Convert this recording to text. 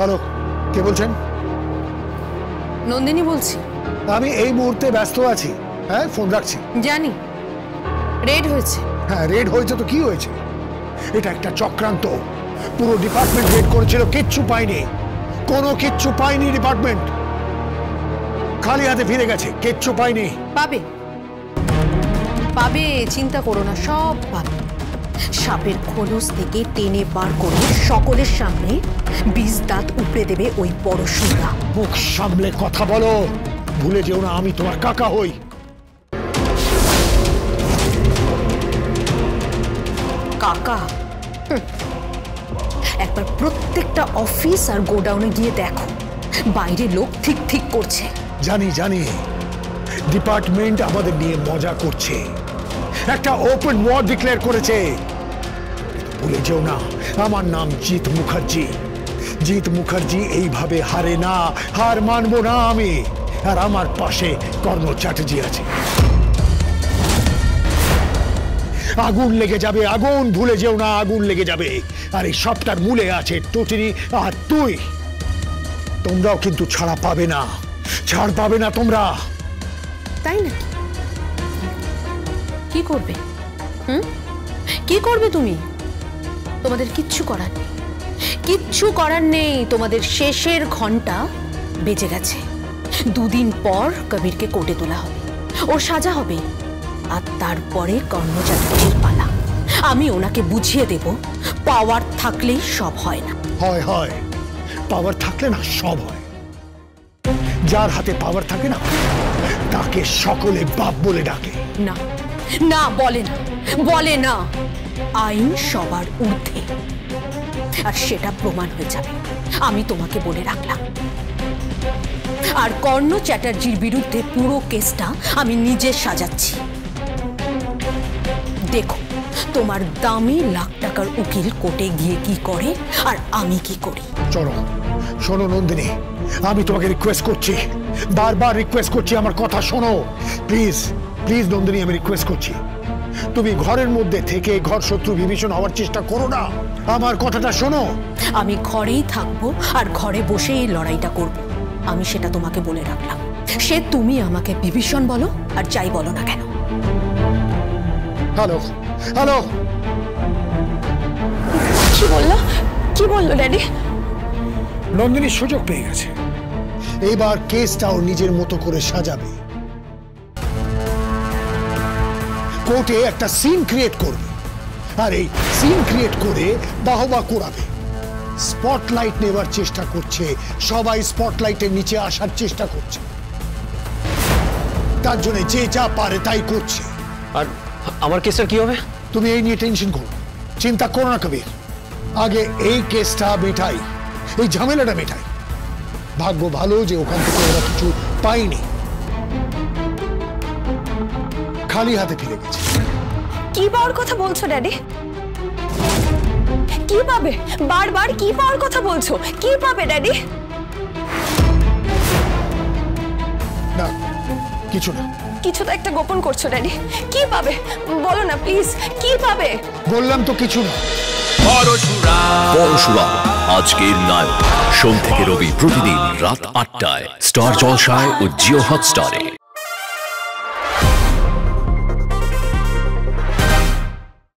Hello, কে বলছেন? নন্দিনী বলছি। আমি এই মুহূর্তে ব্যস্ত আছি। হ্যাঁ, ফোন রাখছি। জানি রেড হয়েছে। হ্যাঁ, রেড হয়েছে তো কি হয়েছে? এটা একটা চক্রান্ত। পুরো ডিপার্টমেন্ট রেড করেছিল, কিচ্ছু পায়নি, কোনো কিচ্ছু পায়নি। ডিপার্টমেন্ট খালি হাতে ফিরে গেছে, কিচ্ছু পায়নি। পাবে পাবে, চিন্তা করো না, সব পাবে। সাপের খোলস থেকে টেনে বার করে সকলের সামনে বিষ দাঁত উপড়ে দেবে ওই বড় সুরা। মুখ সামলে কথা বলো, ভুলে যেও না আমি তোমার কাকা হই। কাকা? একবার প্রত্যেকটা অফিস আর গোডাউনে গিয়ে দেখো, বাইরে লোক ঠিক ঠিক করছে। জানি জানি, ডিপার্টমেন্ট আমাদের নিয়ে মজা করছে, একটা ওপেন ওয়ার ডিক্লেয়ার করেছে। ভুলে যেও না আমার নাম জিৎ মুখার্জি। জিৎ মুখার্জি এইভাবে হারে না, হার মানবো না আমি। আর আমার পাশে কর্ণ চ্যাটার্জি আছে। আগুন লেগে যাবে, আগুন, ভুলে যেও না আগুন লেগে যাবে। আর এই সবটার মূলে আছে টটিনি আর তুই। তোমরাও কিন্তু ছাড়া পাবে না, ছাড় পাবে না তোমরা। তাই না? কি করবে? কি করবে তুমি? তোমাদের কিচ্ছু করার নেই, কিচ্ছু করার নেই। তোমাদের শেষের ঘন্টা বেজে গেছে। দুদিন পর কবিরকে কোর্টে তোলা হবে, ওর সাজা হবে। আর তারপরে কর্ণ চ্যাটার্জির পালা। আমি ওনাকে বুঝিয়ে দেব, পাওয়ার থাকলেই সব হয় না। হয় হয়, পাওয়ার থাকলে না সব হয়। যার হাতে পাওয়ার থাকে না তাকে সকলে বাপ বলে ডাকে। না না, বলে না, বলে না। আইন সবার ঊর্ধ্বে, আর সেটা প্রমাণ হয়ে যাবে। আমি তোমাকে বলে রাখলাম। আর কর্ণ চ্যাটার্জির বিরুদ্ধে পুরো কেসটা আমি নিজে সাজাচ্ছি। দেখো তোমার দামি লাখ টাকার উকিল কোর্টে গিয়ে কি করে আর আমি কি করি। চলো, শোনো নন্দিনী, আমি তোমাকে রিকোয়েস্ট করছি, বারবার রিকোয়েস্ট করছি, আমার কথা শোনো প্লিজ। প্লিজ নন্দিনী, আমি রিকোয়েস্ট করছি, তুমি ঘরের মধ্যে থেকে ঘর শত্রু বিভীষণ হওয়ার চেষ্টা করো না। আমার কথাটা শোনো। আমি ঘরেই থাকবো আর ঘরে বসে এই লড়াইটা করব। আমি সেটা তোমাকে বলে রাখলাম। সে তুমি আমাকে বিভীষণ বলো আর যাই বলো না কেন। হ্যালো হ্যালো, কি বললো? কি বললো ড্যাডি? নন্দিনী সুযোগ পেয়ে গেছে, এইবার কেসটাও নিজের মতো করে সাজাবে। কোর্টে একটা সিন ক্রিয়েট করবে, আর এই সিন ক্রিয়েট করে বাহবা কুড়াবে। স্পটলাইট নেবার চেষ্টা করছে, সবাই স্পটলাইটের নিচে আসার চেষ্টা করছে। তার জন্য যে যা পারে তাই করছে। আর আমার কেসটা কি হবে? তুমি এই নিয়ে টেনশন করো, চিন্তা করো না কবির। আগে এই কেসটা মেটাই, এই ঝামেলাটা মেটাই। ভাগ্য ভালো যে ওখান থেকে ওরা কিছু পায়নি, খালি হাতে ফিরে গেছে। কি পাওয়ার কথা বলছো ড্যাডি? কি পাবে? বারবার কি পাওয়ার কথা বলছো? কি পাবে ড্যাডি? না, কিছু না। কিছু তো একটা গোপন করছো ড্যাডি। কি পাবে বলো না প্লিজ, কি পাবে? বললাম তো কিছু না। পরশুরাম আজকের নায়ক, সোম থেকে রবি প্রতিদিন রাত ৮টায় স্টার জলসায় ও জিও হটস্টারে।